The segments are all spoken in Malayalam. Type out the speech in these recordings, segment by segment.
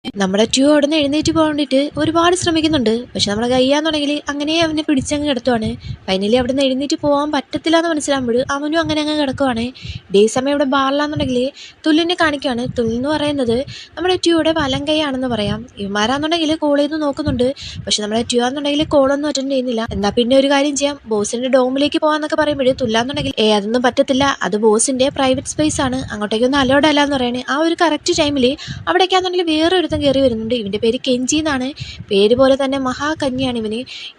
നമ്മുടെ ട്യൂ അവിടെ നിന്ന് എഴുന്നേറ്റ് പോകാൻ വേണ്ടിയിട്ട് ഒരുപാട് ശ്രമിക്കുന്നുണ്ട്. പക്ഷെ നമ്മുടെ കയ്യാന്നുണ്ടെങ്കിൽ അങ്ങനെ അവനെ പിടിച്ചങ്ങ് കിടത്തുവാണ്. ഫൈനലി അവിടെ നിന്ന് എഴുന്നേറ്റ് പോകാൻ പറ്റത്തില്ല എന്ന് മനസ്സിലാകുമ്പോൾ അവനും അങ്ങനെ അങ്ങ് കിടക്കുവാണ്. ഇതേ സമയം ഇവിടെ ബാറിലാന്നുണ്ടെങ്കിൽ തുല്ലിനെ കാണിക്കുകയാണ്. തുല്ല് എന്ന് പറയുന്നത് നമ്മുടെ ട്യൂയുടെ വലം കൈയാണെന്ന് പറയാം. ഇവന്മാരാന്നുണ്ടെങ്കിൽ കോൾ ചെയ്ത് നോക്കുന്നുണ്ട്. പക്ഷെ നമ്മുടെ ട്യൂ ആണെന്നുണ്ടെങ്കിൽ കോളൊന്നും അറ്റൻഡ് ചെയ്യുന്നില്ല. എന്നാൽ പിന്നെ ഒരു കാര്യം ചെയ്യാം, ബോസിന്റെ ഡോമിലേക്ക് പോകാന്നൊക്കെ പറയുമ്പോൾ തുല്ലാന്നുണ്ടെങ്കിൽ അതൊന്നും പറ്റത്തില്ല, അത് ബോസിന്റെ പ്രൈവറ്റ് സ്പേസ് ആണ്, അങ്ങോട്ടേക്കൊന്നും അലോഡ് അല്ല എന്ന് പറയുന്നത്. ആ ഒരു കറക്റ്റ് ടൈമിൽ അവിടേക്കാണെന്നുണ്ടെങ്കിൽ വേറെ ഒരുത്തം കയറി വരുന്നുണ്ട്. ഇവന്റെ പേര് കെഞ്ചി എന്നാണ്. പേര് പോലെ തന്നെ മഹാകന്യാണ്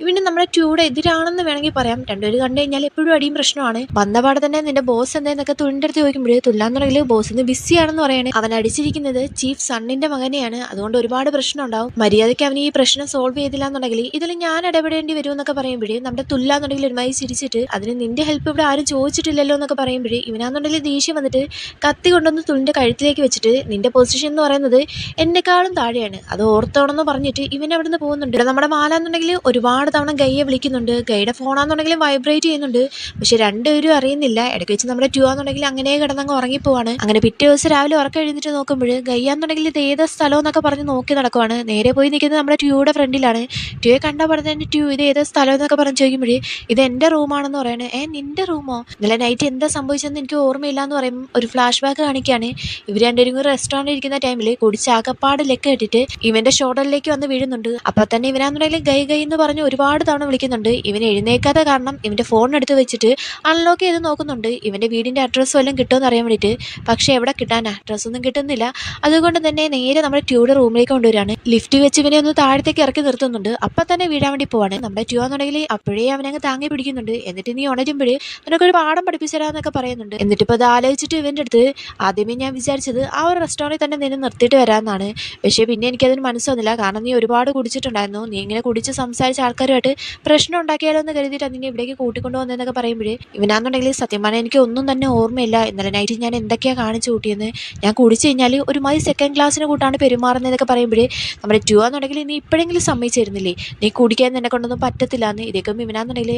ഇവന് നമ്മുടെ ട്യൂയുടെ എതിരാണെന്ന് വേണമെങ്കിൽ പറയാം. രണ്ടുപേര് കണ്ടു കഴിഞ്ഞാൽ എപ്പോഴും അടിയും പ്രശ്നമാണ്. വന്നപാടെ തന്നെ നിന്റെ ബോസ് എന്താന്നൊക്കെ തുള്ളിൻ്റെ അടുത്ത് ചോദിക്കുമ്പോൾ തുല്ലാന്നുണ്ടെങ്കിൽ ബോസ് ഇന്ന് ബിസിയാണെന്ന് പറയണേ. അവൻ അടിച്ചിരിക്കുന്നത് ചീഫ് സണ്ണിന്റെ മകനെയാണ്, അതുകൊണ്ട് ഒരുപാട് പ്രശ്നം ഉണ്ടാവും. മര്യാദയ്ക്ക് അവന് ഈ പ്രശ്നം സോൾവ് ചെയ്തില്ല എന്നുണ്ടെങ്കിൽ ഇതിൽ ഞാൻ ഇടപെടേണ്ടി വരും എന്നൊക്കെ പറയുമ്പോഴേ നമ്മുടെ തുല്ലാന്നുണ്ടെങ്കിൽ ഒരുമായി ചിരിച്ചിട്ട് അതിന് നിന്റെ ഹെൽപ്പ് ഇവിടെ ആരും ചോദിച്ചിട്ടില്ലല്ലോ എന്നൊക്കെ പറയുമ്പോഴേ ഇവനാന്നുണ്ടെങ്കിൽ ദേഷ്യം വന്നിട്ട് കത്തി കൊണ്ടുവന്ന് തുള്ളിന്റെ കഴുത്തിലേക്ക് വെച്ചിട്ട് നിന്റെ പൊസിഷൻ എന്ന് പറയുന്നത് എന്നെക്കാളും താഴെയാണ്, അത് ഓർത്തോണെന്ന് പറഞ്ഞിട്ട് ഇവൻ അവിടെ നിന്ന് പോകുന്നുണ്ട്. നമ്മുടെ മാലാന്നുണ്ടെങ്കിൽ ഒരുപാട് തവണ ഗൈയെ വിളിക്കുന്നുണ്ട്. ഗൈയുടെ ഫോണാന്നുണ്ടെങ്കിൽ വൈബ്രേറ്റ് ചെയ്യുന്നുണ്ട്. പക്ഷെ രണ്ടുപേരും അറിയുന്നില്ല. ഇടയ്ക്ക് വെച്ച് നമ്മുടെ ട്യൂ ആണെന്നുണ്ടെങ്കിൽ അങ്ങനെ കിടന്നങ്ങ് ഉറങ്ങിപ്പോവാണ്. അങ്ങനെ പിറ്റേ ദിവസം രാവിലെ ഉറക്കം എഴുന്നിട്ട് നോക്കുമ്പോൾ ഗയ്യാന്നുണ്ടെങ്കിൽ ഇത് ഏത് സ്ഥലം എന്നൊക്കെ പറഞ്ഞ് നോക്കി നടക്കുവാണ്. നേരെ പോയി നിൽക്കുന്നത് നമ്മുടെ ട്യൂയുടെ ഫ്രണ്ടിലാണ്. ട്യൂയെ കണ്ട പറഞ്ഞ തന്നെ ട്യൂ ഇത് ഏത് സ്ഥലം എന്നൊക്കെ പറഞ്ഞ് ചോദിക്കുമ്പോൾ ഇത് എൻ്റെ റൂമാണെന്ന് പറയണേ. നിന്റെ റൂമോ? ഇന്നലെ നൈറ്റ് എന്താ സംഭവിച്ചതെന്ന് എനിക്ക് ഓർമ്മയില്ല എന്ന് പറയും. ഒരു ഫ്ലാഷ് ബാക്ക് കാണിക്കുകയാണ്. ഇവർ രണ്ടുപേരും കൂടി റെസ്റ്റോറൻറ്റ് ഇരിക്കുന്ന ടൈമിൽ കുടിച്ച് ആകപ്പാട് ലെക്ക് കെട്ടിട്ട് ഇവന്റെ ഷോൾഡറിലേക്ക് വന്ന് വീഴുന്നുണ്ട്. അപ്പൊ തന്നെ ഇവനാന്നുണ്ടെങ്കിൽ ഗൈ ഗൈ എന്ന് പറഞ്ഞ് ഒരുപാട് തവണ വിളിക്കുന്നുണ്ട്. ഇവൻ എഴുന്നേക്കാത്ത കാരണം ഇവന്റെ ഫോൺ എടുത്ത് വെച്ചിട്ട് അൺലോക്ക് ചെയ്ത് നോക്കുന്നുണ്ട് ഇവന്റെ വീടിന്റെ അഡ്രസ്സ് വല്ലതും കിട്ടുമെന്ന് അറിയാൻ വേണ്ടിയിട്ട്. പക്ഷെ എവിടെ കിട്ടാൻ, അഡ്രസ്സ് ഒന്നും കിട്ടുന്നില്ല. അതുകൊണ്ട് തന്നെ നേരെ നമ്മുടെ ട്യൂയുടെ റൂമിലേക്ക് കൊണ്ടുവരാണ്. ലിഫ്റ്റ് വെച്ച് ഇവനെ ഒന്ന് താഴത്തേക്ക് ഇറക്കി നിർത്തുന്നുണ്ട്. അപ്പൊ തന്നെ വീഴാൻ വേണ്ടി പോവാണ്. നമ്മുടെ ട്യൂ ആണെന്നുണ്ടെങ്കിൽ അപ്പോഴേ അവനങ്ങ് താങ്ങി പിടിക്കുന്നുണ്ട്. എന്നിട്ട് നീ ഉണരുമ്പോഴേ നിനക്കൊരു പാഠം പഠിപ്പിച്ചു തരാന്നൊക്കെ പറയുന്നുണ്ട്. എന്നിട്ട് ഇപ്പൊ അത് ആലോചിച്ചിട്ട് ഇവന്റെ അടുത്ത് ആദ്യമേ ഞാൻ വിചാരിച്ചത് ആ ഒരു റെസ്റ്റോറൻറ്റിൽ തന്നെ നിന്നെ നിർത്തിയിട്ട് വരാമെന്നാണ്. പക്ഷേ പിന്നെ എനിക്കതിന് മനസ്സ് വന്നില്ല. കാരണം നീ ഒരുപാട് കുടിച്ചിട്ടുണ്ടായിരുന്നു. നീ ഇങ്ങനെ കുടിച്ച് സംസാരിച്ച ആൾക്കാരുമായിട്ട് പ്രശ്നം ഉണ്ടാക്കിയാലോ എന്ന് കരുതിയിട്ട് അതിനെ ഇവിടേക്ക് കൂട്ടിക്കൊണ്ടു വന്നതെന്നൊക്കെ പറയുമ്പോഴേ ഇവനാന്നുണ്ടെങ്കിൽ സത്യം പറഞ്ഞാൽ എനിക്ക് ഒന്നും തന്നെ ഓർമ്മയില്ല. ഇന്നലെ നൈറ്റ് ഞാൻ എന്തൊക്കെയാണ് കാണിച്ചു കൂട്ടിയെന്ന്. ഞാൻ കുടിച്ചു കഴിഞ്ഞാൽ ഒരുമാതിരി സെക്കൻഡ് ക്ലാസ്സിന് കൂട്ടാണ് പെരുമാറുന്നതെന്നൊക്കെ പറയുമ്പോഴേ നമ്മുടെ ട്യൂ ആണെന്നുണ്ടെങ്കിൽ നീ ഇപ്പോഴെങ്കിലും സമ്മതിച്ചിരുന്നില്ലേ നീ കുടിക്കാൻ നിന്നെ കൊണ്ടൊന്നും പറ്റത്തില്ല എന്ന്. ഇതൊക്കെ ഇവനാന്നുണ്ടെങ്കിൽ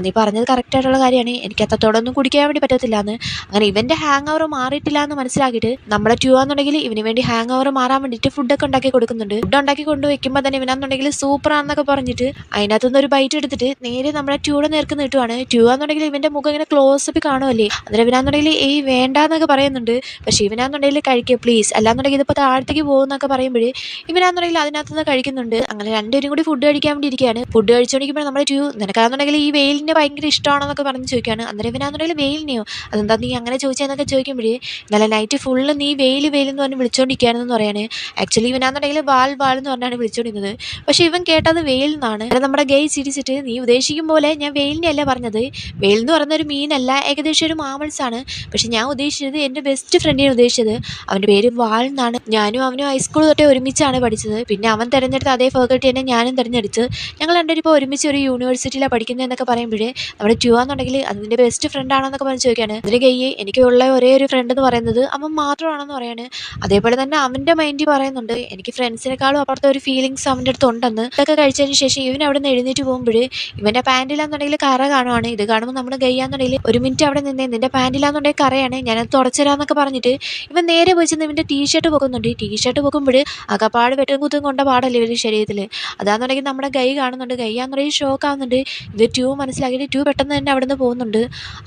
നീ പറഞ്ഞത് കറക്റ്റായിട്ടുള്ള കാര്യമാണ്, എനിക്ക് അത്രത്തോടൊന്നും കുടിക്കാൻ വേണ്ടി പറ്റത്തില്ല എന്ന്. അങ്ങനെ ഇവന്റെ ഹാങ് ഓവർ മാറിയിട്ടില്ല എന്ന് മനസ്സിലാക്കിയിട്ട് നമ്മുടെ ട്യൂ ആണെന്നുണ്ടെങ്കിൽ ഇവന് വേണ്ടി ഹാങ് ഓവർ മാറാൻ വേണ്ടിയിട്ട് ഫുഡൊക്കെ ഉണ്ടാക്കി കൊടുക്കുന്നുണ്ട്. ഫുഡ് ഉണ്ടാക്കി കൊണ്ട് വെക്കുമ്പോൾ തന്നെ ഇവനാന്നുണ്ടെങ്കിൽ സൂപ്പറാണെന്നൊക്കെ പറഞ്ഞിട്ട് അതിനകത്തുനിന്ന് ഒരു ബൈറ്റ് എടുത്തിട്ട് നേരെ നമ്മുടെ ട്യൂടെ നേർക്ക് നീട്ടുവാണ്. ട്യൂ ആണെന്നുണ്ടെങ്കിൽ ഇവന്റെ മുഖം ഇങ്ങനെ ക്ലോസപ്പ് കാണുമല്ലേ, അന്നേരം ഇവനാന്നുണ്ടെങ്കിൽ വേണ്ടാന്നൊക്കെ പറയുന്നുണ്ട്. പക്ഷെ ഇവനാന്നുണ്ടെങ്കിൽ കഴിക്കുക പ്ലീസ്, അല്ലാന്നുണ്ടെങ്കിൽ ഇതിപ്പോൾ താഴത്തേക്ക് പോകുന്നൊക്കെ പറയുമ്പോഴേ ഇവനാന്നുണ്ടെങ്കിൽ അതിനകത്തുനിന്ന് കഴിക്കുന്നുണ്ട്. അങ്ങനെ രണ്ടുപേരും കൂടി ഫുഡ് കഴിക്കാൻ വേണ്ടി ഇരിക്കുകയാണ്. ഫുഡ് കഴിച്ചുകൊണ്ടിരിക്കുമ്പോൾ നമ്മുടെ ട്യൂ നിനക്കാണെന്നുണ്ടെങ്കിൽ ഈ വെയിലിനെ ഭയങ്കര ഇഷ്ടമാണെന്നൊക്കെ പറഞ്ഞ് ചോദിക്കുകയാണ്. അന്നേരം ഇവനാന്നുണ്ടെങ്കിൽ വെയിലിനെയോ, അതെന്താ നീ അങ്ങനെ ചോദിച്ചതെന്നൊക്കെ ചോദിക്കുമ്പോഴേ ഇന്നലെ നൈറ്റ് ഫുള്ള് നീ വെയിൽ എന്ന് പറഞ്ഞ് വിളിച്ചുകൊണ്ടിരിക്കുകയാണെന്ന് പറയാണ്. ആക്ച്വലി ഇവനാന്നുണ്ടെങ്കിൽ വാൽ എന്ന് പറഞ്ഞാണ് വിളിച്ചുകൊണ്ടിരുന്നത്. പക്ഷെ ഇവൻ കേട്ടത് വെയിൽ എന്നാണ്. നമ്മുടെ ഗൈ ചിരിച്ചിട്ട് നീ ഉദ്ദേശിക്കും പോലെ ഞാൻ വെയിലിനെ അല്ല പറഞ്ഞത്, വെയിൽ എന്ന് പറയുന്ന ഒരു മീനല്ല, ഏകദേശം ഒരു മാമൽസ് ആണ്. പക്ഷെ ഞാൻ ഉദ്ദേശിച്ചത് എൻ്റെ ബെസ്റ്റ് ഫ്രണ്ടിനെ ഉദ്ദേശിച്ചത്. അവൻ്റെ പേര് വാൽ എന്നാണ്. ഞാനും അവനും ഹൈസ്കൂൾ തൊട്ടേ ഒരുമിച്ചാണ് പഠിച്ചത്. പിന്നെ അവൻ തിരഞ്ഞെടുത്ത അതേ ഫാക്കൽറ്റി തന്നെ ഞാനും തിരഞ്ഞെടുത്ത്. ഞങ്ങൾ രണ്ടുപേരും ഇപ്പോൾ ഒരുമിച്ച് ഒരു യൂണിവേഴ്സിറ്റിയിലാണ് പഠിക്കുന്നതെന്നൊക്കെ പറയുമ്പോഴേ നമ്മുടെ ട്യൂ ആണെന്നുണ്ടെങ്കിൽ അതിൻ്റെ ബെസ്റ്റ് ഫ്രണ്ട് ആണെന്നൊക്കെ പറഞ്ഞ് ചോദിക്കുകയാണ്. അതിന് ഗൈ എനിക്കുള്ള ഒരേ ഒരു ഫ്രണ്ട് എന്ന് പറയുന്നത് അവൻ മാത്രമാണെന്ന് പറയാണ്. അതേപോലെ തന്നെ അവൻ്റെ മൈൻഡിൽ പറയുന്നുണ്ട് എനിക്ക് ഫ്രണ്ട്സിനെക്കാളും അപ്പുറത്തെ ഒരു ഫീലിങ്സ് അവൻ്റെ അടുത്ത് ഉണ്ടെന്ന്. ഇതൊക്കെ കഴിച്ചതിന് ശേഷം ഇവൻ അവിടെ നിന്ന് എഴുന്നേറ്റ് പോകുമ്പോൾ ഇവൻ്റെ പാൻറ്റിലാന്നുണ്ടെങ്കിൽ കറ കാണുവാണ്. ഇത് കാണുമ്പോൾ നമ്മുടെ ഗയ്യാന്നുണ്ടെങ്കിൽ ഒരു മിനിറ്റ് അവിടെ നിന്നേ, നിന്റെ പാൻറ്റിലാന്നുണ്ടെങ്കിൽ കറയാണ്, ഞാനത് തുടച്ചരാന്നൊക്കെ പറഞ്ഞിട്ട് ഇവൻ നേരെ പോയി ചെന്ന് ഇവൻ്റെ ടീഷർട്ട് പൊക്കുന്നുണ്ട്. ടീഷർട്ട് പൊക്കുമ്പോൾ അകപ്പാട് വെട്ടും കുത്തും കൊണ്ട പാടല്ലേ ഇവരുടെ ശരീരത്തിൽ. അതാണെന്നുണ്ടെങ്കിൽ നമ്മുടെ ഗൈ കാണുന്നുണ്ട്. ഗയ്യാന്നുണ്ടെങ്കിൽ ഷോക്ക് ആവുന്നുണ്ട്. ഇത് ട്യൂ മനസ്സിലാക്കിയിട്ട് ട്യൂ പെട്ടെന്ന് തന്നെ അവിടെ നിന്ന് പോകുന്നുണ്ട്.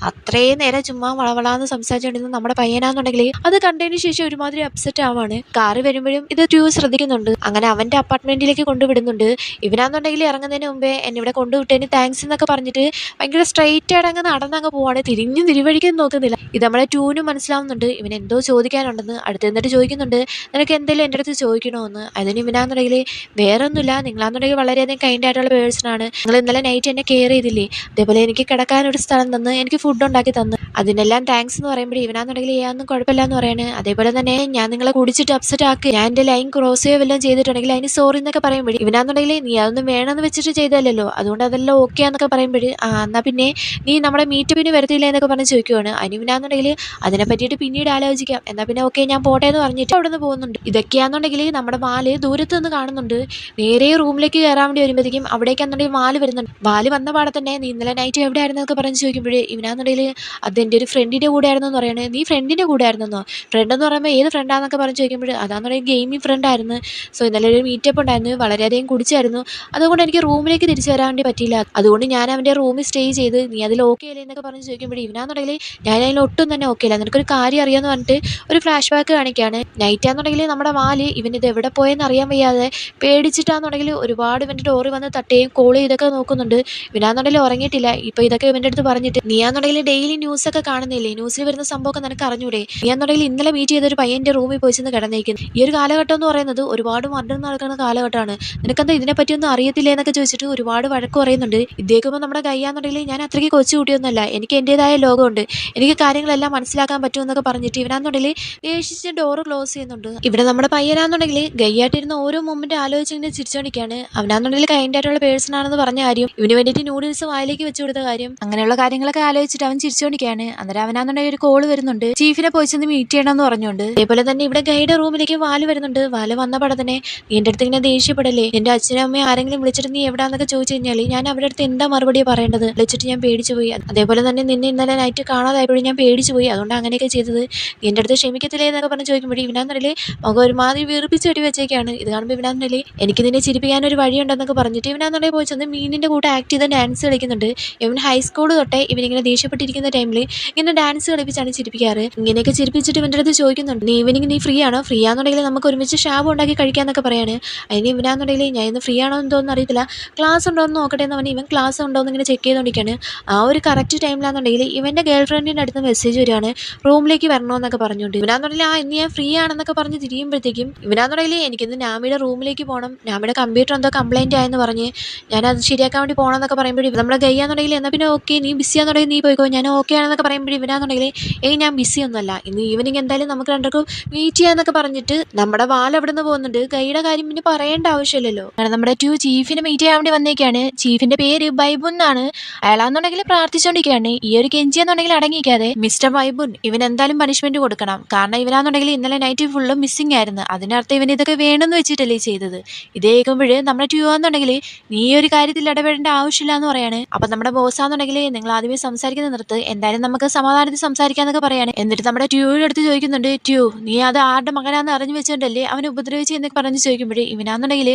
അത്രയും നേരം ചുമ്മാ വളവളാന്ന് സംസാരിച്ചുകൊണ്ടിരുന്ന നമ്മുടെ പയ്യനാന്നുണ്ടെങ്കിൽ അത് കണ്ടതിന് ശേഷം ഒരുമാതിരി അപ്സെറ്റ് ആവാണ്. കാറ് വരുമ്പോഴും ഇത് ട്യൂ ശ്രദ്ധിക്കുന്നുണ്ട്. അങ്ങനെ അവൻ്റെ അപ്പാർട്ട്മെന്റിലേക്ക് കൊണ്ടുവിടുന്നുണ്ട്. ഇവനാന്നുണ്ടെങ്കിൽ ഇറങ്ങുന്നതിന് മുമ്പേ എന്നെ ഇവിടെ കൊണ്ടുവിട്ടതിന് താങ്ക്സ് എന്നൊക്കെ പറഞ്ഞിട്ട് ഭയങ്കര സ്ട്രെയിറ്റ് ആയിട്ട് അങ്ങ് നടന്നങ്ങ് പോവാണ്. തിരിഞ്ഞും തിരുവഴിക്കും നോക്കുന്നില്ല. ഇത് നമ്മളെ ട്യൂനും മനസ്സിലാവുന്നുണ്ട് ഇവൻ എന്തോ ചോദിക്കാനുണ്ടെന്ന്. അടുത്ത് എന്നിട്ട് ചോദിക്കുന്നുണ്ട് നിനക്ക് എന്തെങ്കിലും എൻ്റെ അടുത്ത് ചോദിക്കണമെന്ന്. അതിന് ഇവനാന്നുണ്ടെങ്കിൽ വേറെ ഒന്നുമില്ല, നിങ്ങളാന്നുണ്ടെങ്കിൽ വളരെയധികം കൈൻഡ് ആയിട്ടുള്ള പേഴ്സണാണ്. നിങ്ങൾ ഇന്നലെ നൈറ്റ് എന്നെ കെയർ ചെയ്തില്ലേ, അതേപോലെ എനിക്ക് കിടക്കാനൊരു സ്ഥലം തന്ന് എനിക്ക് ഫുഡ് ഉണ്ടാക്കി തന്ന്, അതിനെല്ലാം താങ്ക്സ് എന്ന് പറയുമ്പോൾ ഇവനാന്നുണ്ടെങ്കിൽ ഒന്നും കുഴപ്പമില്ല എന്ന് പറയാണ്. അതേപോലെ തന്നെ ഞാൻ നിങ്ങളെ കുടിച്ചിട്ട് അപ്സെറ്റ് ആക്കി ഞാൻ എൻ്റെ ലൈൻ ക്രോസ് ചെയ്യുക വല്ലതും ചെയ്തിട്ടുണ്ടെങ്കിൽ അതിന് സോറി എന്നൊക്കെ പറയുമ്പോൾ ഇവനാന്നുണ്ടെങ്കിൽ നീ അതൊന്നും വേണമെന്ന് വെച്ചിട്ട് ചെയ്തല്ലോ, അതുകൊണ്ട് അതെല്ലാം ഓക്കെ എന്നൊക്കെ പറയുമ്പോൾ എന്നാൽ പിന്നെ നീ നമ്മുടെ മീറ്റപ്പിന് വരത്തില്ല എന്നൊക്കെ പറഞ്ഞ് ചോദിക്കുവാണ്. അതിന് ഇവനാന്നുണ്ടെങ്കിൽ അതിനെ പറ്റിയിട്ട് പിന്നീട് ആലോചിക്കാം, എന്നാൽ പിന്നെ ഓക്കെ ഞാൻ പോട്ടെ എന്ന് പറഞ്ഞിട്ട് അവിടെ നിന്ന് പോകുന്നുണ്ട്. ഇതൊക്കെയാണെന്നുണ്ടെങ്കിൽ നമ്മുടെ വാല് ദൂരത്ത് നിന്ന് കാണുന്നുണ്ട്. നേരെ റൂമിലേക്ക് കയറാൻ വേണ്ടി വരുമ്പോഴത്തേക്കും അവിടേക്കാണെന്നുണ്ടെങ്കിൽ വാല് വരുന്നുണ്ട്. വാല് വന്ന പാടെ തന്നെ നീ ഇന്നലെ നൈറ്റ് എവിടെ ആയിരുന്നു എന്നൊക്കെ പറഞ്ഞ് ചോദിക്കുമ്പോൾ ഇവനാന്നുണ്ടെങ്കിൽ അതെൻ്റെ ഒരു ഫ്രണ്ടിൻ്റെ കൂടെ ആയിരുന്നു എന്ന് പറയുന്നത്. നീ ഫ്രണ്ടിൻ്റെ കൂടെ ആയിരുന്നോ? ഫ്രണ്ട് എന്ന് പറയുമ്പോൾ ഏത് ഫ്രണ്ടാന്നൊക്കെ പറഞ്ഞ് ചോദിക്കുമ്പോൾ അതാണെന്നുണ്ടെങ്കിൽ ഗെയിമിംഗ് ഫ്രണ്ട് ആയിരുന്നു. സോ ഇന്നലെ ഒരു മീറ്റപ്പ് ഉണ്ടായിരുന്നു, വളരെയധികം കുടിച്ചായിരുന്നു. അതുകൊണ്ട് എനിക്ക് റൂമിലേക്ക് തിരിച്ചു വരാൻ വേണ്ടി പറ്റിയില്ല. അതുകൊണ്ട് ഞാൻ അവൻ്റെ റൂമിൽ സ്റ്റേ ചെയ്ത് നീ അതിൽ ഓക്കെ അല്ലേ എന്നൊക്കെ പറഞ്ഞ് ചോദിക്കുമ്പോഴേ ഇവനാന്നുണ്ടെങ്കിൽ ഞാൻ അതിൽ ഒട്ടും തന്നെ ഓക്കെ അല്ല, നിനക്കൊരു കാര്യം അറിയാമെന്ന് പറഞ്ഞിട്ട് ഒരു ഫ്ലാഷ് ബാക്ക് കാണിക്കുകയാണ്. നൈറ്റാന്നുണ്ടെങ്കിൽ നമ്മുടെ വാല് ഇവനിത് എവിടെ പോയെന്ന് അറിയാൻ വയ്യാതെ പേടിച്ചിട്ടാന്നുണ്ടെങ്കിൽ ഒരുപാട് ഇവൻ്റെ ഡോറിൽ വന്ന് തട്ടുകയും കോൾ ചെയ്തൊക്കെ നോക്കുന്നുണ്ട്. ഇവനാന്നുണ്ടെങ്കിൽ ഉറങ്ങിയിട്ടില്ല. ഇപ്പോൾ ഇതൊക്കെ ഇവൻ്റെ അടുത്ത് പറഞ്ഞിട്ട് നീയാന്നുണ്ടെങ്കിൽ ഡെയിലി ന്യൂസൊക്കെ കാണുന്നില്ലേ, ന്യൂസിൽ വരുന്ന സംഭവമൊക്കെ നിനക്ക് അറിഞ്ഞൂടെ, നീയാന്നുണ്ടെങ്കിൽ ഇന്നലെ മീറ്റ് ചെയ്തൊരു പയ്യൻ്റെ റൂമിൽ പോയി ചെന്ന് കിടന്നേക്കുന്നു. ഈ ഒരു കാലഘട്ടം എന്ന് പറയുന്നത് ഒരുപാട് മർഡർ നടക്കുന്ന കാലഘട്ടമാണ്, നിനക്കെന്താ ഇതിനെപ്പറ്റിയൊന്നും അറിയത്തില്ലേ എന്നൊക്കെ ചോദിച്ചിട്ട് ഒരുപാട് വഴക്ക് പറയുന്നുണ്ട്. ഇതേക്കുമ്പോൾ നമ്മുടെ കയ്യാന്നുണ്ടെങ്കിൽ ഞാൻ അത്രയ്ക്ക് കൊച്ചു കുട്ടിയൊന്നുമല്ല, എനിക്ക് എൻ്റേതായ ലോകമുണ്ട്, എനിക്ക് കാര്യങ്ങളെല്ലാം മനസ്സിലാക്കാൻ പറ്റുമെന്നൊക്കെ പറഞ്ഞിട്ട് ഇവനാന്നുണ്ടെങ്കിൽ ദേഷിച്ച് ഡോറ് ക്ലോസ് ചെയ്യുന്നുണ്ട്. ഇവിടെ നമ്മുടെ പയ്യനാന്നുണ്ടെങ്കിൽ ഗയ്യായിട്ടിരുന്ന ഓരോ മൊമെന്റ് ആലോചിച്ച് ഇങ്ങനെ ചിരിച്ചോണ്ടിരിക്കുകയാണ്. അവനാന്നുണ്ടെങ്കിൽ കൈൻഡ് ആയിട്ടുള്ള പേഴ്സൺ ആണെന്ന് പറഞ്ഞ കാര്യം, ഇവന് വേണ്ടിയിട്ട് നൂഡിൽസ് വായിലേക്ക് വെച്ച് കൊടുത്ത കാര്യം, അങ്ങനെയുള്ള കാര്യങ്ങളൊക്കെ ആലോചിച്ചിട്ട് അവൻ ചിരിച്ചോണ്ടിരിക്കുകയാണ്. അന്നേരം അവനാന്നുണ്ടെങ്കിൽ ഒരു കോള് വരുന്നുണ്ട്, ചീഫിനെ പോയി ചെന്ന് മീറ്റ് ചെയ്യണമെന്ന് പറഞ്ഞുകൊണ്ട്. അതേപോലെ തന്നെ ഇവിടെ ഗൈഡ് റൂമിലേക്ക് വാല് വരുന്നുണ്ട്. വാല് വന്ന പടം തന്നെ നിന്റെ അടുത്ത് ഇങ്ങനെ ദേഷ്യപ്പെടല്ലേ, നിന്റെ അച്ഛനും അമ്മയും ആരെങ്കിലും വിളിച്ചിട്ട് നീ എവിടാന്നൊക്കെ ചോദിച്ചു കഴിഞ്ഞാൽ ഞാൻ അവരുടെ അടുത്ത് എന്താ മറുപടി പറയേണ്ടത്, വിളിച്ചിട്ട് ഞാൻ പേടിച്ചു പോയി. അതേപോലെ തന്നെ നിന്നെ ഇന്നലെ നൈറ്റ് കാണാതായപ്പോഴും ഞാൻ പേടിച്ചു പോയി, അതുകൊണ്ട് അങ്ങനെയൊക്കെ ചെയ്തത്, നിന്റെ അടുത്ത് ക്ഷമിക്കത്തില്ലേ എന്നൊക്കെ പറഞ്ഞ് ചോദിക്കുമ്പോഴേ ഇവനാന്നുണ്ടെങ്കിൽ മുഖം ഒരുമാതിരി വീർപ്പിച്ച് വെടി വെച്ചേക്കാണ്. ഇത് കാണുമ്പോൾ ഇവനാന്നുണ്ടെങ്കിൽ എനിക്ക് നിന്നെ ചിരിപ്പിക്കാൻ ഒരു വഴിയുണ്ടെന്നൊക്കെ പറഞ്ഞിട്ട് ഇവനാന്നുണ്ടെങ്കിൽ പോയി ചെന്ന് മീനിന്റെ കൂടെ ആക്ട് ചെയ്ത് ഡാൻസ് കളിക്കുന്നുണ്ട്. ഇവൻ ഹൈസ്കൂൾ തൊട്ടേ ഇവനിങ്ങനെ ദേഷ്യപ്പെട്ടിരിക്കുന്ന ടൈമിൽ ഇങ്ങനെ ഡാൻസ് കളിപ്പിച്ചാണ് ചിരിപ്പിക്കാറ്. ഇങ്ങനെയൊക്കെ ചിരിപ്പിച്ചിട്ട് ഇവൻ്റെ അടുത്ത് ചോദിക്കുന്നുണ്ട്, നീ ഫ്രീ ആണോ, ഫ്രീ ആണെന്നുണ്ടെങ്കിൽ നമുക്ക് ഒരുമിച്ച് ഷാബ് ഉണ്ടാക്കി കഴിക്കാന്നൊക്കെ പറയാണ്. അതിന് ഇവനാന്നുണ്ടെങ്കിൽ ഞാൻ ഇന്ന് ഫ്രീ ആണോ എന്ന് തോന്നുന്നു അറിയത്തില്ല, ക്ലാസ് ഉണ്ടോ എന്ന് നോക്കട്ടെ എന്ന് പറഞ്ഞാൽ ഇവൻ ക്ലാസ് ഉണ്ടോ എന്ന് ഇങ്ങനെ ചെക്ക് ചെയ്തുകൊണ്ടിരിക്കുകയാണ്. ആ ഒരു കറക്റ്റ് ടൈമിലാണെന്നുണ്ടെങ്കിൽ ഇവൻ്റെ ഗേൾ ഫ്രണ്ടിൻ്റെ അടുത്ത് മെസ്സേജ് വരികയാണ്, റൂമിലേക്ക് വരണമെന്നൊക്കെ പറഞ്ഞുകൊണ്ട്. ഇവനാന്നുണ്ടെങ്കിൽ ഇന്ന് ഞാൻ ഫ്രീ ആണെന്നൊക്കെ പറഞ്ഞ് തിരിയുമ്പോഴത്തേക്കും ഇവനാന്നുണ്ടെങ്കിൽ എനിക്കിന്ന് നാമിയുടെ റൂമിലേക്ക് പോകണം, നാമിയുടെ കമ്പ്യൂട്ടർ എന്തോ കംപ്ലൈൻറ്റ് ആയെന്ന് പറഞ്ഞ് ഞാനത് ശരിയാക്കാൻ വേണ്ടി പോകണമെന്നൊക്കെ പറയുമ്പോഴും നമ്മുടെ ഗയ്യാന്നുണ്ടെങ്കിൽ എന്നാൽ പിന്നെ ഓക്കെ നീ ബിസി ആണെന്നുണ്ടെങ്കിൽ നീ പോയിക്കോ, ഞാൻ ഓക്കെ ആണെന്നൊക്കെ പറയുമ്പോഴും ഇവനാന്നുണ്ടെങ്കിൽ ഞാൻ ബിസി ഒന്നുമല്ല, ഇന്ന് ഈവനിങ് എന്തായാലും നമുക്ക് രണ്ടും മീറ്റ് ചെയ്യാന്നൊക്കെ പറഞ്ഞിട്ട് നമ്മുടെ വാൽ അവിടെ നിന്ന് പോകുന്നുണ്ട്. ഗൈയുടെ കാര്യം പിന്നെ പറയേണ്ട ആവശ്യമില്ലല്ലോ, കാരണം നമ്മുടെ ചീഫിനെ മീറ്റ് ചെയ്യാൻ വേണ്ടി വന്നേക്കാണ്. ചീഫിന്റെ പേര് ബൈബുൻ എന്നാണ്. അയാളാന്നുണ്ടെങ്കിൽ പ്രാർത്ഥിച്ചുകൊണ്ടിരിക്കുകയാണ് ഈ ഒരു കെഞ്ചി എന്നുണ്ടെങ്കിൽ അടങ്ങിക്കാതെ മിസ്റ്റർ ബൈബുൻ ഇവൻ എന്തായാലും പണിഷ്മെന്റ് കൊടുക്കണം, കാരണം ഇവനാന്നുണ്ടെങ്കിൽ ഇന്നലെ നൈറ്റ് ഫുള്ള് മിസ്സിംഗ് ആയിരുന്നു, അതിനർത്ഥം ഇവൻ ഇതൊക്കെ വേണമെന്ന് വെച്ചിട്ടല്ലേ ചെയ്തത്. ഇതേ കേൾക്കുമ്പോൾ നമ്മുടെ ആണെന്നുണ്ടെങ്കിൽ നീ ഒരു കാര്യത്തിൽ ഇടപെടേണ്ട ആവശ്യമില്ല എന്ന് പറയാണ്. അപ്പൊ നമ്മുടെ ബോസാന്നുണ്ടെങ്കിൽ നിങ്ങൾ ആദ്യമേ സംസാരിക്കുന്ന നിർത്ത്, എന്തായാലും നമുക്ക് സമാധാനത്തിൽ സംസാരിക്കാന്നൊക്കെ പറയാണ്. എന്നിട്ട് നമ്മുടെ ട്യൂയുടെ അടുത്ത് ചോദിക്കുന്നുണ്ട്, നീ അത് ആരുടെ മകനാന്ന് അറിഞ്ഞു വെച്ചിട്ടുണ്ടല്ലേ അവനെ ഉപദ്രവിച്ച് എന്നൊക്കെ പറഞ്ഞ് ചോദിക്കുമ്പോഴേ ഇവനാന്നുണ്ടെങ്കിൽ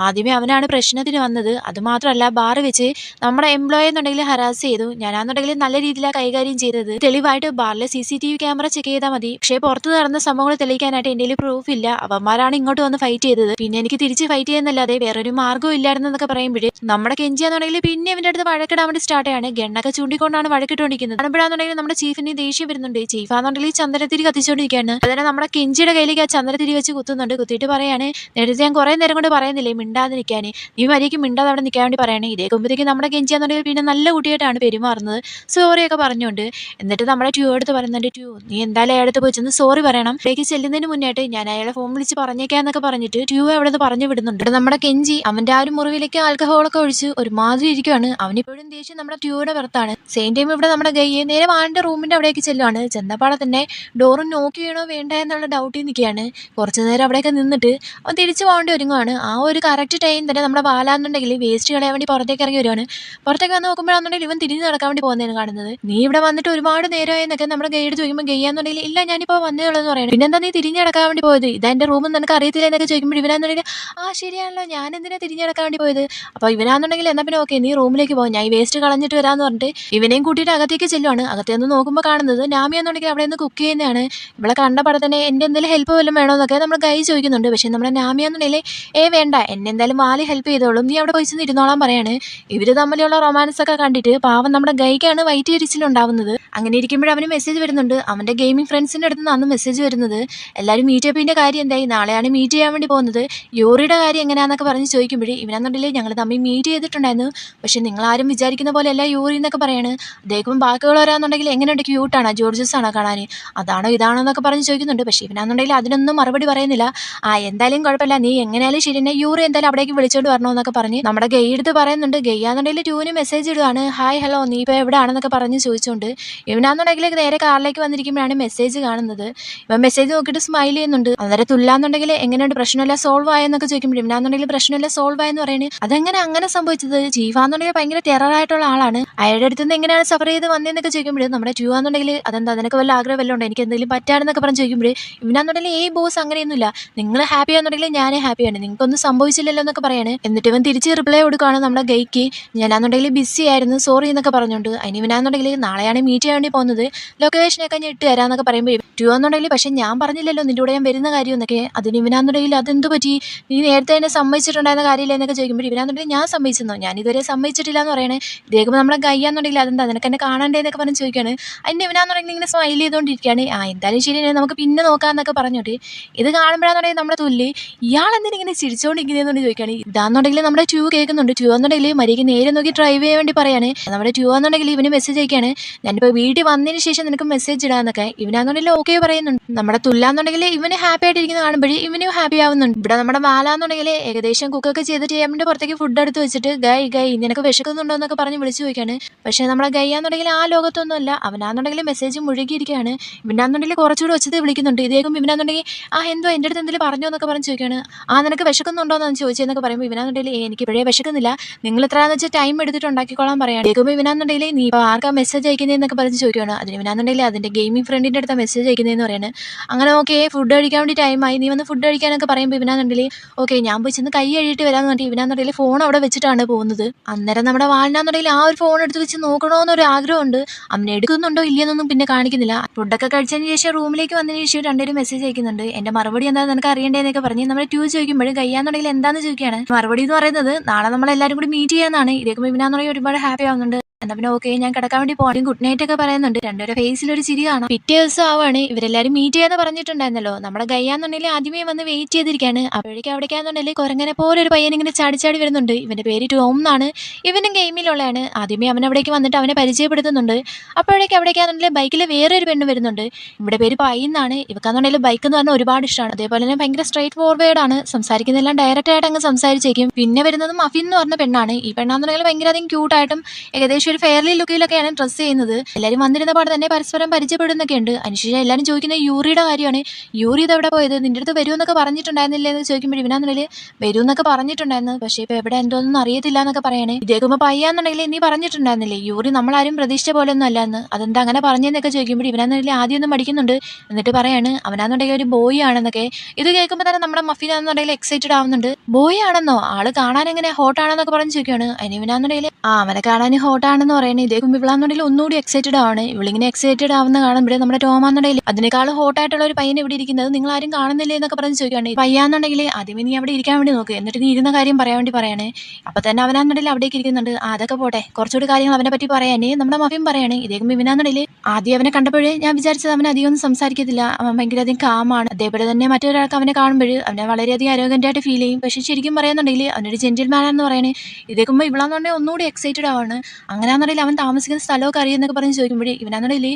ആദ്യമേ അവനാണ് പ്രശ്നത്തിന് വന്നത്, അതുമാത്രമല്ല ബാറ് വെച്ച് നമ്മുടെ എംപ്ലോയി എന്നുണ്ടെങ്കിൽ ഹരാസ് ചെയ്തു, ഞാനാന്നുണ്ടെങ്കിൽ നല്ല രീതിയിലാണ് കൈകാര്യം ചെയ്തത്, തെളിവായിട്ട് ബാറിലെ CCTV ക്യാമറ ചെക്ക് ചെയ്താൽ മതി, പക്ഷേ പുറത്ത് നടന്ന സംഭവങ്ങൾ തെളിയിക്കാനായിട്ട് എൻ്റെ പ്രൂഫ് ഇല്ല, അവന്മാരാണ് ഇങ്ങോട്ട് വന്ന് ഫൈറ്റ് ചെയ്തത്, പിന്നെ എനിക്ക് തിരിച്ച് ഫൈറ്റ് ചെയ്യുന്നല്ലാതെ വേറൊരു മാർഗ്ഗവും ഇല്ലായിരുന്നൊക്കെ പറയുമ്പോഴേ നമ്മുടെ കെഞ്ചിയാന്നുണ്ടെങ്കിൽ പിന്നെ ഇവൻ്റെ അടുത്ത് വഴക്കിടാൻ വേണ്ടി സ്റ്റാർട്ട് ചെയ്യാണ്. ഗണ്ണൊക്കെ ചൂണ്ടിക്കൊണ്ടാണ് വഴക്കിട്ടുകൊണ്ടിരിക്കുന്നത്. കാണുമ്പോഴാണെന്നുണ്ടെങ്കിൽ നമ്മുടെ ചീഫിന് ദേഷ്യം വരുന്നുണ്ട്. ചീഫാന്നുണ്ടെങ്കിൽ ചന്ദനത്തിരി കത്തിച്ചുകൊണ്ടിരിക്കുകയാണ്. അതിനെ നമ്മുടെ കെഞ്ചിയുടെ കയ്യിലേക്ക് ആ ചന്ദനത്തിരി വെച്ച് കുത്തുന്നുണ്ട്. കുത്തിയിട്ട് പറയാണ്, നേരത്തെ ഞാൻ കുറേ നേരം കൊണ്ട് പറയുന്നില്ലേ മിണ്ടാതെ നിൽക്കാൻ, നീ മര്യാദയ്ക്ക് മിണ്ടാതെ അവിടെ നിൽക്കാൻ വേണ്ടി പറയണേ. ഇതേ കുമ്പോഴത്തേക്ക് നമ്മുടെ കെഞ്ചിയാന്നുണ്ടെങ്കിൽ പിന്നെ നല്ല കുട്ടിയായിട്ടാണ് പെരുമാറുന്നത്, സോറിയൊക്കെ പറഞ്ഞുകൊണ്ട്. എന്നിട്ട് നമ്മുടെ അടുത്ത് പറയുന്നുണ്ട്, നീ എന്തായാലും അയാളടുത്ത് പോയി ചെന്ന് സോറി പറയണം, ഇവിടേക്ക് ചെല്ലുന്നതിന് മുന്നായിട്ട് ഞാൻ അയാളെ ഫോൺ വിളിച്ച് പറഞ്ഞേക്കാന്നൊക്കെ പറഞ്ഞിട്ട് അവിടെ നിന്ന് പറഞ്ഞു വിടുന്നുണ്ട്. നമ്മുടെ കെഞ്ചി അവന്റെ ആ ഒരു മുറിവിലേക്ക് ആൽക്കഹോളൊക്കെ ഒഴിച്ച് ഒരുമാതിരി ഇരിക്കുവാണ്. അവനിപ്പോഴും ദേഷ്യം നമ്മുടെ ട്യൂയുടെ പുറത്താണ്. സെയിം ടൈം ഇവിടെ നമ്മുടെ ഗയ്യെ നേരെ വാണിന്റെ റൂമിന്റെ അവിടേക്ക് ചെല്ലുവാണ്. ചെന്നപ്പാടെ തന്നെ ഡോറും നോക്ക് ചെയ്യണോ വേണ്ട എന്നുള്ള ഡൗട്ടിൽ നിൽക്കുകയാണ്. കുറച്ചു നേരം അവിടെയൊക്കെ നിന്നിട്ട് അവൻ തിരിച്ചു പോകേണ്ടി ഒരുങ്ങുവാണ്. ആ ഒരു കറക്റ്റ് ടൈം തന്നെ നമ്മുടെ ബാലാന്നുണ്ടെങ്കിൽ വേസ്റ്റ് കളയാൻ വേണ്ടി പുറത്തേക്ക് ഇറങ്ങി വരുവാണ്. പുറത്തേക്ക് വന്ന് നോക്കുമ്പോഴാണെന്നുണ്ടെങ്കിൽ ഇവൻ തിരിഞ്ഞ് നടക്കാൻ വേണ്ടി പോകുന്നതാണ് കാണുന്നത്. നീ ഇവിടെ വന്നിട്ട് ഒരുപാട് നേരമായി എന്നൊക്കെ നമ്മുടെ ഗൈഡ് ചോദിക്കുമ്പോൾ ഗയ്യാന്നുണ്ടെങ്കിൽ ഇല്ല ഞാനിപ്പോൾ വന്നേ ഉള്ളൂ എന്ന് പറയുന്നത്. പിന്നെന്താ നീ തിരിഞ്ഞ് നടക്കാൻ വേണ്ടി പോയത്, ഇതെന്റെ റൂം നിനക്ക് അറിയത്തില്ല എന്നൊക്കെ ചോദിക്കുമ്പോൾ ഇവനാന്നുണ്ടെങ്കിൽ ശരിയാണല്ലോ ഞാൻ എന്തിനാ തിരിഞ്ഞ് നടക്കാൻ വേണ്ടി പോയത്. അപ്പോൾ ഇവനാന്നുണ്ടെങ്കിൽ എന്നാൽ പിന്നെ ഓക്കെ നീ റൂമിലേക്ക് പോകും, ഞാൻ ഈ വേസ്റ്റ് കളഞ്ഞിട്ട് വരാമെന്ന് പറഞ്ഞിട്ട് ഇവനെയും കൂട്ടിയിട്ട് അകത്തേക്ക് ചെല്ലുവാണ്. അകത്തേന്ന് നോക്കുമ്പോൾ കാണുന്നത് നാമിയാന്നുണ്ടെങ്കിൽ അവിടെ നിന്ന് കുക്ക് ചെയ്യുന്നതാണ്. ഇവിടെ കണ്ട പടം തന്നെ എൻ്റെ എന്തെങ്കിലും ഹെൽപ്പ് വല്ലതും വേണമെന്നൊക്കെ നമ്മൾ ഗൈ ചോദിക്കുന്നുണ്ട്. പക്ഷേ നമ്മുടെ നാമിയാന്നുണ്ടെങ്കിൽ വേണ്ട എന്നെ എന്തായാലും വാലി ഹെൽപ്പ് ചെയ്തോളും, നീ അവിടെ പോയി ചെന്ന് ഇരുന്നോളാൻ പറയാണ്. ഇവർ തമ്മിലുള്ള റൊമാൻസ് ഒക്കെ കണ്ടിട്ട് പാവം നമ്മുടെ ഗൈക്കാണ് വൈറ്റ് തിരിച്ചിലുണ്ടാവുന്നത്. അങ്ങനെ ഇരിക്കുമ്പോൾ അവന് മെസ്സേജ് വരുന്നുണ്ട്. അവൻ്റെ ഗെയിമിംഗ് ഫ്രണ്ട്സിൻ്റെ അടുത്ത് നിന്നാണ് മെസ്സേജ് വരുന്നത്. എല്ലാവരും മീറ്റപ്പിൻ്റെ കാര്യം എന്തായി, നാളെയാണ് മീറ്റ് ചെയ്യാൻ വേണ്ടി പോകുന്നത്, യൂറിയുടെ കാര്യം എങ്ങനെയാണെന്നൊക്കെ പറഞ്ഞ് ചോദിക്കുമ്പോഴേ ഇവനാന്നുണ്ടെങ്കിൽ ഞങ്ങൾ തമ്മിൽ മീറ്റ് ചെയ്തിട്ടുണ്ടായിരുന്നു, പക്ഷെ നിങ്ങളാരും വിചാരിക്കുന്ന പോലെയല്ല യൂറി എന്നൊക്കെ പറയാണ്. അദ്ദേഹം ബാക്കിയുള്ള ഒരാന്നുണ്ടെങ്കിൽ എങ്ങനെയുണ്ട്, ക്യൂട്ടാണോ, ജോർജസ് ആണോ കാണാൻ, അതാണോ ഇതാണോ എന്നൊക്കെ പറഞ്ഞ് ചോദിക്കുന്നുണ്ട്. പക്ഷേ ഇവനാന്നുണ്ടെങ്കിൽ അതിനൊന്നും മറുപടി പറയുന്നില്ല. എന്തായാലും കുഴപ്പമില്ല, നീ എങ്ങനെയാലും ശരി തന്നെ യൂറി എന്തായാലും അവിടേക്ക് വിളിച്ചോണ്ട് വരണമെന്നൊക്കെ പറഞ്ഞ് നമ്മുടെ ഗൈ എടുത്ത് പറയുന്നുണ്ട്. ഗയ്യാന്നുണ്ടെങ്കിൽ ട്യൂവിന് മെസ്സേജ് ഇടുകയാണ്, ഹായ് ഹലോ നീ ഇപ്പോൾ എവിടെയാണെന്നൊക്കെ പറഞ്ഞ് ചോദിച്ചുകൊണ്ട്. ഇവനാന്നുണ്ടെങ്കിൽ നേരെ കാറിലേക്ക് വന്നിരിക്കുമ്പോഴാണ് മെസ്സേജ് കാണുന്നത്. ഇവൻ മെസ്സേജ് നോക്കിയിട്ട് സ്മൈൽ ചെയ്യുന്നുണ്ട്. അന്നേരം തുല്ലാന്നുണ്ടെങ്കിൽ എങ്ങനെയുണ്ട്, പ്രശ്നമില്ല സോൾവ് ആയെന്നൊക്കെ ചോദിക്കുമ്പോൾ ഇവനാന്നുണ്ടെങ്കിൽ പ്രശ്നമില്ല സോൾവ് ആയെന്ന് പറയുന്നത്. അതെങ്ങനെ അങ്ങനെ സംഭവിച്ചത്, ജീവാന്നുണ്ടെങ്കിൽ ഭയങ്കര ടെററായിട്ടുള്ള ആളാണ്, അയാളുടെ അടുത്ത് നിന്ന് എങ്ങനെയാണ് സഫർ ചെയ്ത് വന്നതെന്നൊക്കെ ചോദിക്കുമ്പോൾ നമ്മുടെ ട്യൂവാന്നുണ്ടെങ്കിൽ അതെന്താ നിനക്ക് വല്ല ആഗ്രഹം വല്ലതും ഉണ്ടോ, എനിക്ക് എന്തെങ്കിലും പറ്റാണെന്നൊക്കെ പറഞ്ഞ് ചോദിക്കുമ്പോൾ ഇവനാന്നുണ്ടെങ്കിൽ ബോസ് അങ്ങനെയൊന്നുമില്ല, നിങ്ങൾ ഹാപ്പി ആണെന്നുണ്ടെങ്കിൽ ഞാൻ ഹാപ്പിയാണ്, നിങ്ങൾക്കൊന്നും സംഭവിച്ചില്ലല്ലോ എന്നൊക്കെ പറയാണ്. എന്നിട്ട് ഇവൻ തിരിച്ച് റിപ്ലൈ കൊടുക്കുകയാണ് നമ്മുടെ ഗൈക്ക്. ഞാനാണെന്നുണ്ടെങ്കിൽ ബിസി ആയിരുന്നു, സോറി എന്നൊക്കെ പറഞ്ഞുകൊണ്ട്. അതിന് ഇവനാണെന്നുണ്ടെങ്കിൽ നാളെയാണ് മീറ്റ് ചെയ്യാൻ വേണ്ടി പോകുന്നത്, ലൊക്കേഷനൊക്കെ ഞാൻ ഇട്ട് തരാമെന്നൊക്കെ പറയുമ്പോൾ ടു ആണെന്നുണ്ടെങ്കിൽ പക്ഷേ ഞാൻ പറഞ്ഞില്ലല്ലോ നിൻ്റെ കൂടെ ഞാൻ വരുന്ന കാര്യം എന്നൊക്കെ. അതിന് ഇവനാണെന്നുണ്ടെങ്കിൽ അതെന്ത് പറ്റി, നീ നേരത്തെ തന്നെ സമ്മതിച്ചിട്ടുണ്ടായിരുന്ന കാര്യമില്ല എന്നൊക്കെ ചോദിക്കുമ്പോൾ ഇവനാണെന്നുണ്ടെങ്കിൽ ഞാൻ സമ്മതിച്ചെന്നോ, ഞാൻ ഇതുവരെ സമ്മതിച്ചിട്ടില്ല എന്ന് പറയണേ. ഇതേക്കുമ്പോൾ നമ്മളെ ഗയ്യാന്നുണ്ടെങ്കിൽ അതെന്താ നിനക്ക് എന്നെ കാണണ്ടേ എന്നൊക്കെ പറഞ്ഞ് ചോദിക്കുകയാണ്. അതിന് ഇവനാണെന്നുണ്ടെങ്കിൽ ഇങ്ങനെ സ്മൈൽ ചെയ്തുകൊണ്ടിരിക്കുകയാണ്. എന്തായാലും ശരി നമുക്ക് പിന്നെ നോക്കാമെന്നൊക്കെ പറഞ്ഞോട്ട് ഇത് കാണുമ്പോഴാണെന്നുണ്ടെങ്കിൽ നമ്മുടെ തുല്ല് ഇയാൾ എന്തിനിങ്ങനെ ചിരിച്ചുകൊണ്ടിരിക്കുന്നതെന്ന് ചോദിക്കുകയാണ്. ഇതാണെന്നുണ്ടെങ്കിൽ നമ്മുടെ ട്യൂ കേൾക്കുന്നുണ്ട്. ട്യൂ എന്നുണ്ടെങ്കിൽ മരിക്ക് നേരെ നോക്കി ഡ്രൈവ് ചെയ്യാൻ വേണ്ടി പറയാണ്. നമ്മുടെ ട്യൂ എന്നുണ്ടെങ്കിൽ ഇവന് മെസ്സേജ് അയക്കുകയാണ്, ഞാനിപ്പോൾ വീട്ടിൽ വന്നതിന് ശേഷം നിനക്ക് മെസ്സേജ് ഇടാന്നൊക്കെ. ഇവനാണെന്നുണ്ടെങ്കിൽ ഓക്കെ പറയുന്നുണ്ട്. നമ്മുടെ തുല്ലാന്നുണ്ടെങ്കിൽ ഇവന് ഹാപ്പി ആയിട്ടിരിക്കുന്ന കാണുമ്പോഴേ ഇവനും ഹാപ്പി ആവുന്നുണ്ട്. ഇവിടെ നമ്മുടെ മാലാന്നുണ്ടെങ്കിൽ ഏകദേശം കുക്കൊക്കെ ചെയ്തിട്ട് ചെയ്യാൻ പുറത്തേക്ക് ഫുഡ് എടുത്ത് വെച്ചിട്ട് ഗൈ നിനക്ക് വിശക്കുന്നുണ്ടോ എന്നൊക്കെ പറഞ്ഞ് വിളിച്ചു ചോദിക്കുകയാണ്. പക്ഷേ നമ്മുടെ ഗയ്യാന്നുണ്ടെങ്കിൽ ആ ലോകത്തൊന്നുമല്ല, അവനാന്നുണ്ടെങ്കിൽ മെസ്സേജ് മുഴുകിയിരിക്കുകയാണ്. ഇവനാന്നുണ്ടെങ്കിൽ കുറച്ചുകൂടി വെച്ചത് വിളിക്കുന്നുണ്ട്. ഇതേക്കും ഇവനാന്നുണ്ടെങ്കിൽ എന്തോ എൻ്റെ അടുത്ത് എന്തെങ്കിലും പറഞ്ഞോ എന്നൊക്കെ പറഞ്ഞ് ചോദിക്കുകയാണ്. നിനക്ക് വിശക്കുന്നുണ്ടോ എന്ന് ചോദിച്ചതെന്നൊക്കെ പറയുമ്പോൾ ഇവനാന്നുണ്ടെങ്കിൽ എനിക്ക് ഇപ്പോഴേ വിശക്കുന്നില്ല, നിങ്ങൾ എത്രയാണെന്ന് വെച്ചാൽ ടൈം എടുത്തിട്ട് ഉണ്ടാക്കിക്കോളാൻ പറയാണ്. കേൾക്കുമ്പോൾ ഇവനാന്നുണ്ടെങ്കിൽ നീ ഇപ്പോൾ ആർക്കാ മെസ്സേജ് അയക്കുന്നതെന്നൊക്കെ പറഞ്ഞ് ചോദിക്കുകയാണ്. അതിന് ഇവനാന്നുണ്ടെങ്കിൽ അതിൻ്റെ ഗെയിമിംഗ് ഫ്രണ്ടിൻ്റെ അടുത്ത മെസ്സേജ് അയക്കുന്നതെന്ന് പറയുന്നത്. അങ്ങനെ ഓക്കെ ഫുഡ് കഴിക്കാൻ വേണ്ടി ടൈമായി, നീ വന്ന് ഫുഡ് കഴിക്കാനൊക്കെ പറയുമ്പോൾ ഇവനാന്നുണ്ടെങ്കിൽ ഓക്കെ ഞാൻ പോയി ചെന്ന് കൈ കഴുകിയിട്ട് വരാമെന്ന് പറഞ്ഞിട്ട് ഇവനാന്നുണ്ടെങ്കിൽ ഫോൺ അവിടെ വെച്ചിട്ടാണ് പോകുന്നത്. അന്നേരം നമ്മുടെ വാളിനാന്നുണ്ടെങ്കിൽ ആ ഒരു ഫോൺ എടുത്ത് വെച്ച് നോക്കണമെന്നൊരു ആഗ്രഹമുണ്ട്. അമ്മ എടുക്കുന്നുണ്ടോ ഇല്ലയെന്നൊന്നും പിന്നെ കാണിക്കുന്നില്ല. ഫുഡൊക്കെ കഴിച്ചതിന് ശേഷം റൂമിലേക്ക് വന്നതിന് ശേഷം രണ്ടുപേരും മെസ്സേജ് അയക്കുന്നുണ്ട്. എൻ്റെ മറുപടി എന്താണെന്ന് നിനക്ക് അറിയണ്ടേന്നൊക്കെ പറഞ്ഞ് നമ്മുടെ ട്യൂ ചോദിക്കുമ്പോഴും കയ്യാന്നുണ്ടെങ്കിൽ എന്താണെന്ന് ചോദിക്കുകയാണ്. മറുപടി എന്ന് പറയുന്നത് നാളെ നമ്മളെല്ലാവരും കൂടി മീറ്റ് ചെയ്യാന്നാണ്. ഇതേക്കും ഇവനാന്നുണ്ടെങ്കിൽ ഒരുപാട് ഹാപ്പി ആവുന്നുണ്ട്. എന്നാ പിന്നെ ഓക്കെ ഞാൻ കിടക്കാൻ വേണ്ടി പോകാൻ ഗുഡ് നൈറ്റ് ഒക്കെ പറയുന്നുണ്ട്. രണ്ടുപേരുടെ ഫേസിൽ ഒരു ചിരി കാണാം. പിറ്റേ ദിവസം ആവാണ് ഇവരെല്ലാവരും മീറ്റ് ചെയ്യാന്ന് പറഞ്ഞിട്ടുണ്ടായിരുന്നല്ലോ. നമ്മുടെ ഗയ്യാന്നുണ്ടെങ്കിൽ ആദ്യമേ വന്ന് വെയിറ്റ് ചെയ്തിരിക്കുകയാണ്. അപ്പോഴേക്കും അവിടേക്കാന്നുണ്ടെങ്കിൽ കുരങ്ങനെ പോലെ ഒരു പയ്യൻ ഇങ്ങനെ ചാടി വരുന്നുണ്ട്. ഇവന്റെ പേര് ടോം എന്നാണ്. ഇവനും ഗെയിമിലുള്ളതാണ്. ആദ്യമേ അവൻ അവിടേക്ക് വന്നിട്ട് അവനെ പരിചയപ്പെടുത്തുന്നുണ്ട്. അപ്പോഴേക്കും അവിടേക്കാന്നുണ്ടെങ്കിൽ ബൈക്കിൽ വേറെ ഒരു പെണ്ണ് വരുന്നുണ്ട്. ഇവിടെ പേര് പൈ എന്നാണ്. ഇവക്കാന്നുണ്ടെങ്കിൽ ബൈക്ക് എന്ന് പറഞ്ഞാൽ ഒരുപാട് ഇഷ്ടമാണ്. അതേപോലെ തന്നെ ഭയങ്കര സ്ട്രൈറ്റ് ഫോർവേഡ് ആണ്, സംസാരിക്കുന്നതെല്ലാം ഡയറക്റ്റ് ആയിട്ട് അങ്ങ് സംസാരിച്ചേക്കും. പിന്നെ വരുന്നത് മഫിൻ എന്ന് പറഞ്ഞ പെണ്ണാണ്. ഈ പെണ്ണാന്നുണ്ടെങ്കിൽ ഭയങ്കര അധികം ക്യൂട്ടായിട്ടും ഏകദേശം ഒരു ഫെയർലി ലുക്കിലൊക്കെയാണ് ഡ്രസ്സ് ചെയ്യുന്നത്. എല്ലാവരും വന്നിരുന്ന പാടെ തന്നെ പരസ്പരം പരിചയപ്പെടുന്നൊക്കെ ഉണ്ട്. അതിനുശേഷം എല്ലാവരും ചോദിക്കുന്നത് യൂറിയുടെ കാര്യമാണ്. യൂറി ഇത് എവിടെ പോയത്, നിന്റെ അടുത്ത് വരുമെന്നൊക്കെ പറഞ്ഞിട്ടുണ്ടായിരുന്നില്ലേ എന്ന് ചോദിക്കുമ്പോൾ ഇവനാന്നുണ്ടെങ്കിൽ വരുമെന്നൊക്കെ പറഞ്ഞിട്ടുണ്ടായിരുന്നു, പക്ഷേ ഇപ്പോൾ എവിടെ എന്തോന്നും അറിയത്തില്ല എന്നൊക്കെ പറയണേ. ഇതേക്കുമ്പോൾ പയ്യാന്നുണ്ടെങ്കിൽ നീ പറഞ്ഞിട്ടുണ്ടായിരുന്നില്ലേ യൂറി നമ്മളാരും പ്രതീക്ഷിച്ച പോലെ ഒന്നും അല്ലാന്ന്, അതെന്താ അങ്ങനെ പറഞ്ഞതെന്നൊക്കെ ചോദിക്കുമ്പോൾ ഇവനാന്നുണ്ടെങ്കിൽ ആദ്യം ഒന്നും പഠിക്കുന്നുണ്ട്. എന്നിട്ട് പറയാണ് അവനാന്നുണ്ടെങ്കിൽ ഒരു ബോയ് ആണെന്നൊക്കെ. ഇത് കേൾക്കുമ്പോൾ തന്നെ നമ്മുടെ മഫിനാന്നുണ്ടെങ്കിൽ എക്സൈറ്റഡ് ആവുന്നുണ്ട്. ബോയ് ആണെന്നോ, ആള് കാണാൻ എങ്ങനെ ഹോട്ടാണെന്നൊക്കെ പറഞ്ഞ് ചോദിക്കുകയാണ്. അതിന് ഇവനാന്നുണ്ടെങ്കിൽ അവനെ കാണാൻ ഹോട്ടാണെന്ന് പറയണേ. ഇതേക്കും ഇവളാന്നുണ്ടെങ്കിൽ ഒന്നുകൂടി എക്സൈറ്റഡ് ആണ്. ഇവളിങ്ങനെ എക്സൈറ്റഡ് ആവുന്ന കാണുമ്പോഴേ നമ്മുടെ ടോമാന്നുണ്ടെങ്കിൽ അതിനേക്കാൾ ഹോട്ടായിട്ടുള്ള ഒരു പയ്യൻ ഇവിടെ ഇരിക്കുന്നത് നിങ്ങൾ ആരും കാണുന്നില്ലേ എന്നൊക്കെ പറഞ്ഞ് ചോദിക്കുകയാണ്. പയ്യാന്നുണ്ടെങ്കിൽ ആദ്യമേ നീ അവിടെ ഇരിക്കാൻ വേണ്ടി നോക്ക്, എന്നിട്ട് നീ ഇരുന്ന കാര്യം പറയാൻ വേണ്ടി പറയണേ. അപ്പൊ തന്നെ അവനാന്നുണ്ടെങ്കിൽ അവിടേക്ക് ഇരിക്കുന്നുണ്ട്. അതൊക്കെ പോട്ടെ, കുറച്ചുകൂടി കാര്യങ്ങൾ അവനെ പറ്റി പറയാനേ നമ്മുടെ മഫിയും പറയണേ. ഇതേക്കും ഇവനാന്നുണ്ടെങ്കിൽ ആദ്യം അവനെ കണ്ടപ്പോഴേ ഞാൻ വിചാരിച്ചത് അവൻ അധികം ഒന്നും സംസാരിക്കത്തില്ല, അവൻ ഭയങ്കര അധികം കാമാണ്. അതേപോലെ തന്നെ മറ്റൊരാൾക്ക് അവനെ കാണുമ്പോൾ അവനെ വളരെയധികം അരോഗൻ്റായിട്ട് ഫീൽ ചെയ്യും. പക്ഷെ ശരിക്കും പറയുന്നുണ്ടെങ്കിൽ അവനൊരു ജെന്റിൽമാൻ എന്ന് പറയണേ. ഇതേക്കുമ്പോൾ ഇവളാന്നുണ്ടെങ്കിൽ ഒന്നുകൂടി എക്സൈറ്റഡ് ആവാണ്. അങ്ങനെയാണെന്നുണ്ടെങ്കിൽ അവൻ താമസിക്കുന്ന സ്ഥലമൊക്കെ അറിയുന്നൊക്കെ പറഞ്ഞ് ചോദിക്കുമ്പോഴേ ഇവനാന്നുണ്ടെങ്കിൽ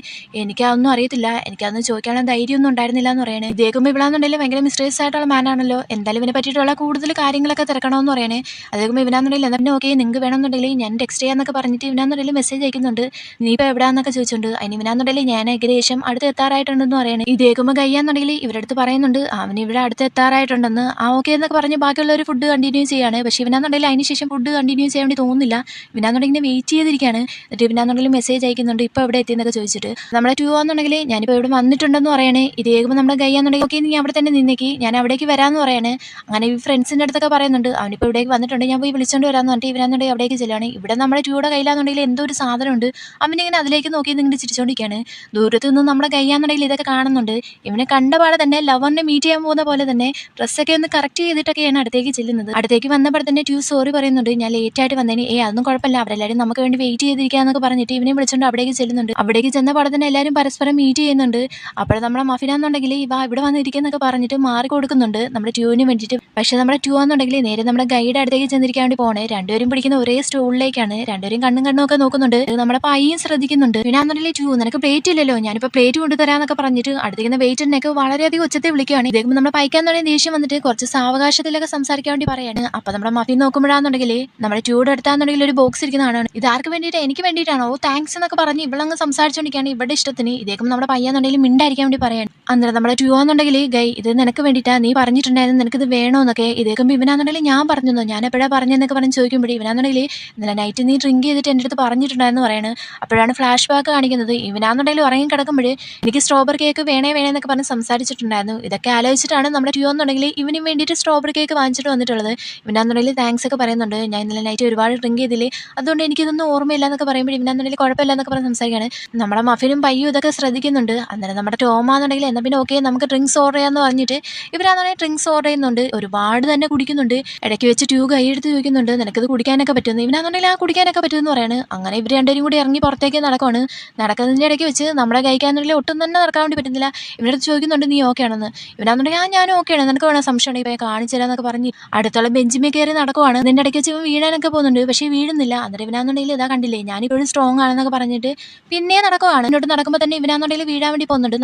എനിക്കതൊന്നും അറിയത്തില്ല, എനിക്കതൊന്നും ചോദിക്കാനുള്ള ധൈര്യമൊന്നും ഉണ്ടായിരുന്നില്ല എന്ന് പറയണേ. ഇതേക്കുമ്പോൾ ഇവളാന്നുണ്ടെങ്കിൽ ഭയങ്കര മിസ്റ്റേഴ്സ് ആയിട്ടുള്ള മാനാണല്ലോ, എന്തായാലും ഇവനെ പറ്റിയിട്ടുള്ള കൂടുതൽ കാര്യങ്ങളൊക്കെ തിരക്കണമെന്ന് പറയണേ. അതേക്കുമ്പോൾ ഇവനാന്നുണ്ടെങ്കിൽ എന്നാൽ ഓക്കെ നിങ്ങൾക്ക് വേണമെന്നുണ്ടെങ്കിൽ ഞാൻ ടെക്സ്റ്റ് ചെയ്യാന്നൊക്കെ പറഞ്ഞിട്ട് ഇവനാന്നുണ്ടെങ്കിൽ മെസ്സേജ് അയക്കുന്നുണ്ട്. നീ ഇപ്പോൾ എവിടെയാണെന്നൊക്കെ ചോദിച്ചുണ്ട്. അതിന് ഇവനാന്നുണ്ടെങ്കിൽ ഞാൻ ഏകദേശം അടുത്ത് എത്താറായിട്ടുണ്ടെന്ന് പറയണേ. ഇതേക്കുമ്പോൾ കയ്യാന്നുണ്ടെങ്കിൽ ഇവരുടെ അടുത്ത് പറയുന്നുണ്ട് അവൻ ഇവിടെ അടുത്ത് എത്താറായിട്ടുണ്ടെന്ന്. ഓക്കെ എന്നൊക്കെ പറഞ്ഞ് ബാക്കിയുള്ളവർ ഫുഡ് കണ്ടിന്യൂ ചെയ്യാണ്. പക്ഷേ ഇവനാന്നുണ്ടെങ്കിൽ അതിന് ശേഷം ഫുഡ് കണ്ടിന്യൂ ചെയ്യാൻ വേണ്ടി തോന്നുന്നില്ല. ഇവനാന്നുണ്ടെങ്കിൽ വെയിറ്റ് ചെയ്തിരിക്കുകയാണ്. എന്നിട്ട് ഇവനാന്നുണ്ടെങ്കിൽ മെസ്സേജ് അയക്കുന്നുണ്ട് ഇപ്പോൾ എവിടെ എത്തിയെന്നൊക്കെ ചോദിച്ചിട്ട്. നമ്മുടെ ടു ആണെന്നുണ്ടെങ്കിൽ ഞാനിപ്പോൾ ഇവിടെ വന്നിട്ടുണ്ടെന്ന് പറയണേ. ഇത് കേൾക്കുമ്പോൾ നമ്മുടെ ഗയ്യാന്നുണ്ടെങ്കിൽ ഓക്കെ നീ അവിടെ തന്നെ നിന്നേക്ക്, ഞാൻ അവിടേക്ക് വരാമെന്ന് പറയണേ. അങ്ങനെ ഈ ഫ്രണ്ട്സിൻ്റെ അടുത്തൊക്കെ പറയുന്നുണ്ട് അവനിപ്പോൾ ഇവിടേക്ക് വന്നിട്ടുണ്ട്, ഞാൻ പോയി വിളിച്ചുകൊണ്ട് വരാമെന്ന് പറഞ്ഞിട്ട് ഇവനാന്നുണ്ടെങ്കിൽ അവിടേക്ക് ചെല്ലുകയാണ്. ഇവിടെ നമ്മുടെ ടൂയുടെ കയ്യിലാണെന്നുണ്ടെങ്കിൽ എന്തോ ഒരു സാധനമുണ്ട്. അവനിങ്ങനെ അതിലേക്ക് നോക്കി ഇങ്ങനെ ചിരിച്ചുകൊണ്ടിരിക്കുകയാണ്. ദൂരത്ത് നിന്ന് നമ്മുടെ ഗയ്യാന്നുണ്ടെങ്കിൽ ഇതൊക്കെ കാണുന്നുണ്ട്. ഇവനെ കണ്ടപാടെ തന്നെ ലവറിനെ മീറ്റ് ചെയ്യാൻ പോകുന്ന പോലെ തന്നെ ഡ്രസ്സൊക്കെ ഒന്ന് കറക്റ്റ് ചെയ്തിട്ടൊക്കെയാണ് അടുത്തേക്ക് ചെല്ലുന്നത്. അടുത്തേക്ക് വന്നപ്പോൾ തന്നെ ട്യൂ സോറി പറയുന്നുണ്ട്, ഞാൻ ലേറ്റ് ആയിട്ട് വന്നേന്. അതൊന്നും കുഴപ്പമില്ല, അവരെല്ലാവരും നമുക്ക് വേണ്ടി വെയിറ്റ് ചെയ്തിരിക്കാന്നൊക്കെ പറഞ്ഞിട്ട് ഇവനെ വിളിച്ചുകൊണ്ട് അവിടേക്ക് ചെല്ലുന്നുണ്ട്. അവിടേക്ക് ചെന്ന പാടെ തന്നെ എല്ലാവരും പരസ്പരം മീറ്റ് ചെയ്യുന്നുണ്ട്. അപ്പോൾ നമ്മുടെ മഫിനാന്നുണ്ടെങ്കിൽ ഇവിടെ വന്നിരിക്കുന്നൊക്കെ പറഞ്ഞിട്ട് മാറി കൊടുക്കുന്നുണ്ട് നമ്മുടെ ട്യൂവിന് വേണ്ടിയിട്ട്. പക്ഷേ നമ്മുടെ ട്യൂ ആണെന്നുണ്ടെങ്കിൽ നേരെ നമ്മുടെ ഗൈഡ് അടുത്തേക്ക് ചെന്നിരിക്കാൻ വേണ്ടി പോണേ. രണ്ടുപേരും പിടിക്കുന്ന ഒരേ സ്റ്റൂളിലേക്കാണ്. രണ്ടുപേരും കണ്ണും ഒക്കെ നോക്കുന്നുണ്ട്. നമ്മുടെ പയ്യും ശ്രദ്ധിക്കുന്നുണ്ട്. പിന്നാന്നുണ്ടെങ്കിൽ ട്യൂ നിനക്ക് പ്ലേറ്റ് ഇല്ലല്ലോ, ഞാനിപ്പോൾ പ്ലേറ്റ് കൊണ്ടുതരാന്നൊക്കെ പറഞ്ഞിട്ട് അടുത്തേക്കുന്ന വെയിറ്ററിനൊക്കെ വളരെയധികം ഉച്ചത്തെ വിളിക്കുകയാണ്. ഇതേക്കും നമ്മുടെ പൈക്കാന്നുണ്ടെങ്കിൽ ദേഷ്യം വന്നിട്ട് കുറച്ച് സാവകാശത്തിലൊക്കെ സംസാരിക്കാൻ വേണ്ടി പറയാണ്. അപ്പോൾ നമ്മുടെ മഫി നോക്കുമ്പോഴാണെന്നുണ്ടെങ്കിൽ നമ്മുടെ ട്യൂയുടെ അടുത്താന്നുണ്ടെങ്കിൽ ഒരു ബോക്സ് ഇരിക്കുന്നതാണ്. ഇതാർക്ക് വേണ്ടിയിട്ട്? എനിക്ക് വേണ്ടിയിട്ടാണോ? ഓ താങ്ക്സ് എന്നൊക്കെ പറഞ്ഞ് ഇവളങ്ങ് സംസാരിച്ചുകൊണ്ടിരിക്കുകയാണ് ഇവളുടെ ഇഷ്ടത്തിന്. ഇതേക്കും നമ്മുടെ പയ്യാന്നുണ്ടെങ്കിൽ മിണ്ടായിരിക്കാൻ വേണ്ടി പറയാൻ. അന്നേരം നമ്മുടെ ടു ആണെന്നുണ്ടെങ്കിൽ ഗൈ ഇത് നിനക്ക് വേണ്ടിയിട്ടാ, നീ പറഞ്ഞിട്ടുണ്ടായിരുന്നു നിനക്കിത് വേണോന്നൊക്കെ. ഇതേക്കും ഇവനാന്നുണ്ടെങ്കിൽ ഞാൻ പറഞ്ഞോ, ഞാൻ എപ്പോഴാണ് പറഞ്ഞതെന്നൊക്കെ പറഞ്ഞ് ചോദിക്കുമ്പോഴേ ഇവനാന്നുണ്ടെങ്കിൽ ഇന്നലെ നൈറ്റ് നീ ഡ്രിങ്ക് ചെയ്തിട്ട് എൻ്റെ അടുത്ത് പറഞ്ഞിട്ടുണ്ടായിരുന്നു പറയാണ്. അപ്പോഴാണ് ഫ്ലാഷ് ബാക്ക് കാണിക്കുന്നത്. ഇവനാന്നുണ്ടെങ്കിൽ ഉറങ്ങി കിടക്കുമ്പോൾ എനിക്ക് സ്ട്രോബെറി കേക്ക് വേണേ എന്നൊക്കെ പറഞ്ഞ് സംസാരിച്ചിട്ടുണ്ടായിരുന്നു. ഇതൊക്കെ ആലോചിച്ചിട്ടാണ് നമ്മുടെ ടു എന്നുണ്ടെങ്കിൽ ഇവനും വേണ്ടിയിട്ട് സ്ട്രോബെറി കേക്ക് വാങ്ങിച്ചിട്ട് വന്നിട്ടുള്ളത്. ഇവനാന്നുണ്ടെങ്കിൽ താങ്ക്സ് ഒക്കെ പറയുന്നുണ്ട്. ഞാൻ ഇന്നലെ നൈറ്റ് ഒരുപാട് ഡ്രിങ്ക് ചെയ്തില്ലേ, അതുകൊണ്ട് എനിക്കിതൊന്നും ഓർമ്മയില്ല എന്നൊക്കെ പറയുമ്പോൾ ഇവനാന്നുണ്ടെങ്കിൽ കുഴപ്പമില്ല എന്നൊക്കെ പറഞ്ഞ് സംസാരിക്കുകയാണ്. നമ്മുടെ മഫിനും പയ്യും ഇതൊക്കെ ശ്രദ്ധിക്കുന്നുണ്ട്. അന്നേരം നമ്മുടെ ടോമാന്നുണ്ടെങ്കിൽ എന്നാൽ പിന്നെ ഓക്കെ നമുക്ക് ഡ്രിങ്ക്സ് ഓർഡർ ചെയ്യാമെന്ന് പറഞ്ഞിട്ട് ഇവരാണെന്നുണ്ടെങ്കിൽ ഡ്രിങ്ക്സ് ഓർഡർ ചെയ്യുന്നുണ്ട്. ഒരുപാട് തന്നെ കുടിക്കുന്നുണ്ട്. ഇടയ്ക്ക് വെച്ച് ടു കൈയെടുത്ത് ചോദിക്കുന്നുണ്ട് നിനക്കത് കുടിക്കാനൊക്കെ പറ്റുന്നു. ഇവനാണെന്നുണ്ടെങ്കിൽ ആ കുടിക്കാനൊക്കെ പറ്റുമെന്ന് പറയാണ്. അങ്ങനെ ഇവർ രണ്ടുപേരും കൂടി ഇറങ്ങി പുറത്തേക്ക് നടക്കുവാണ്. നടക്കുന്നതിൻ്റെ ഇടയ്ക്ക് വെച്ച് നമ്മുടെ കഴിക്കാന്നുണ്ടെങ്കിൽ ഒട്ടും തന്നെ നടക്കാൻ വേണ്ടി പറ്റുന്നില്ല. ഇവരുടെ ചോദിക്കുന്നുണ്ട് നീ ഓക്കെ ആണെന്ന്. ഇവനാണെന്നുണ്ടെങ്കിൽ ഞാനും ഓക്കെയാണ്, നിനക്ക് വേണം സംശയം ഉണ്ടെങ്കിൽ ഇപ്പോൾ കാണിച്ചു തരാമെന്നൊക്കെ പറഞ്ഞ് അടുത്തുള്ള ബെഞ്ചിമേ കയറി നടക്കുവാണ്. ഇതിൻ്റെ ഇടയ്ക്ക് വെച്ച് ഇവൻ വീഴാനൊക്കെ പോകുന്നുണ്ട്. പക്ഷേ വീഴുന്നില്ല. അന്നേരം ഇവനാണെന്നുണ്ടെങ്കിൽ ഇതാ കണ്ടില്ലേ ഞാനിപ്പോഴും സ്ട്രോങ് ആണെന്നൊക്കെ പറഞ്ഞിട്ട് പിന്നെ നടക്കുവാണ്. ഇങ്ങോട്ട് നടക്കുമ്പോൾ തന്നെ ഇവനാണെന്നുണ്ടെങ്കിൽ വീഴാൻ വേണ്ടി പോകുന്നുണ്ട്.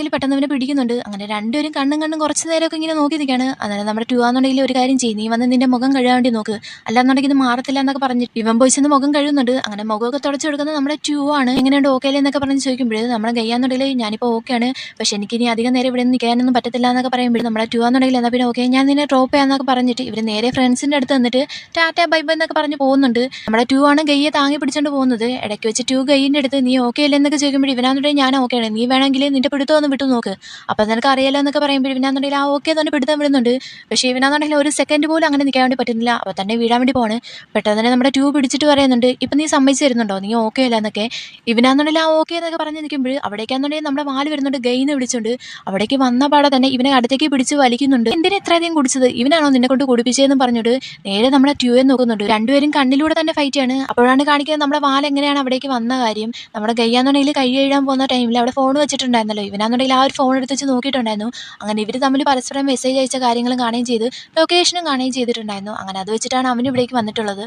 ടു പെട്ടെന്ന് ഇവനെ പിടിക്കുന്നുണ്ട്. അങ്ങനെ രണ്ടുപേരും കണ്ണും കുറച്ച് നേരമൊക്കെ ഇങ്ങനെ നോക്കി നിൽക്കുകയാണ്. അന്നേരം നമ്മുടെ ടു ആണെന്നുണ്ടെങ്കിൽ ഒരു കാര്യം ചെയ്യും, നീ വന്ന് നിന്റെ മുഖം കഴുകാൻ വേണ്ടി നോക്ക്, അല്ലാന്നുണ്ടെങ്കിൽ ഇത് മാറത്തില്ല എന്നൊക്കെ പറഞ്ഞ് ഇവൻ പോയി ചെന്ന് മുഖം കഴുകുന്നുണ്ട്. അങ്ങനെ മുഖമൊക്കെ തുടച്ചു കൊടുക്കുന്നത് നമ്മുടെ ടു ആണ്. എങ്ങനെയുണ്ട് ഓക്കെ അല്ലേ എന്നൊക്കെ പറഞ്ഞ് ചോദിക്കുമ്പോൾ നമ്മുടെ ഗയ്യാന്നുണ്ടെങ്കിൽ ഞാനിപ്പോൾ ഓക്കെയാണ്, പക്ഷേ എനിക്കിനി അധികം നേരം ഇവിടെ നിൽക്കാനൊന്നും പറ്റത്തില്ല എന്നൊക്കെ പറയുമ്പോൾ നമ്മുടെ ടു ആണെന്നുണ്ടെങ്കിൽ എന്നാൽ പിന്നെ ഓക്കെ ഞാൻ നിന്നെ ഡ്രോപ്പ് ചെയ്യാന്നൊക്കെ പറഞ്ഞിട്ട് ഇവർ നേരെ ഫ്രണ്ട്സിൻ്റെ അടുത്ത് വന്നിട്ട് ടാറ്റ ബൈ ബൈ എന്നൊക്കെ പറഞ്ഞ് പോകുന്നുണ്ട്. നമ്മുടെ ടു ആണ് ഗയ്യെ താങ്ങി പിടിച്ചുകൊണ്ട് പോകുന്നത്. ഇടയ്ക്ക് വെച്ച് ടു ഗയ്യിൻ്റെ അടുത്ത് നീ ഓക്കെ അല്ലേ എന്നൊക്കെ ചോദിക്കുമ്പോൾ ഇവനാന്നുണ്ടെങ്കിൽ ഞാൻ ഓക്കെയാണ്, നീ വേണമെങ്കിൽ നിന്റെ പിടുത്തം ഒന്ന് വിട്ടു നോക്ക്, അപ്പം നിനക്ക് അറിയാലോ എന്നൊക്കെ പറയുമ്പോൾ ഇവനാന്നുണ്ടെങ്കിൽ ആ ഓക്കെ തന്നെ പിടുത്തം വിടുന്നുണ്ട്. പക്ഷേ ഇവനാന്നുണ്ടെങ്കിൽ ഒരു സെക്കൻഡ് പോലും അങ്ങനെ നിൽക്കാൻ വേണ്ടി പറ്റുന്നില്ല. അപ്പോൾ തന്നെ വീഴാൻ വേണ്ടി പോണ്. പെട്ടെന്ന് തന്നെ നമ്മുടെ ടു പിടിച്ചിട്ട് പറയുന്നുണ്ട് ഇപ്പം നീ സമ്മതിച്ച് തരുന്നുണ്ടോ, നീ ഓക്കെ അല്ല എന്നൊക്കെ. ഇവനാന്നുണ്ടെങ്കിൽ ആ ഓക്കെ എന്നൊക്കെ പറഞ്ഞ് നിൽക്കുമ്പോൾ അവിടേക്കാന്നുണ്ടെങ്കിൽ നമ്മുടെ വാല് വരുന്നുണ്ട് ഗെയിന്ന് വിളിച്ചുകൊണ്ട്. അവിടേക്ക് വന്ന പാടെ തന്നെ ഇവനെ അടുത്തേക്ക് പിടിച്ച് വലിക്കുന്നുണ്ട്. എന്തിനാ ഇത്രയധികം കുടിച്ചത്, ഇവനാണോ നിന്നെ കൊണ്ട് കുടിപ്പിച്ചതെന്ന് പറഞ്ഞിട്ട് നേരെ നമ്മുടെ ട്യൂയെ നോക്കുന്നുണ്ട്. രണ്ടുപേരും കണ്ണിലൂടെ തന്നെ ഫൈറ്റ് ആണ്. അപ്പോഴാണ് കാണിക്കുന്നത് നമ്മുടെ വാൽ എങ്ങനെയാണ് അവിടേക്ക് വന്ന കാര്യം. നമ്മുടെ ഗയ്യാന്നുണ്ടെങ്കിൽ കൈ കഴുകാൻ പോകുന്ന ടൈമിൽ അവിടെ ഫോൺ വെച്ചിട്ടുണ്ടായിരുന്നല്ലോ, ഇവനാന്നുണ്ടെങ്കിൽ ആ ഒരു ഫോൺ എടുത്ത് വെച്ച് നോക്കിയിട്ടുണ്ടായിരുന്നു. അങ്ങനെ ഇവർ തമ്മിൽ പരസ്പരം മെസ്സേജ് അയച്ച കാര്യങ്ങളും കാണുകയും ചെയ്ത് ലൊക്കേഷനും കാണുകയും ചെയ്തിട്ടുണ്ടായിരുന്നു. അങ്ങനെ അത് വെച്ചിട്ടാണ് അവൻ ഇവിടേക്ക് വന്നിട്ടുള്ളത്.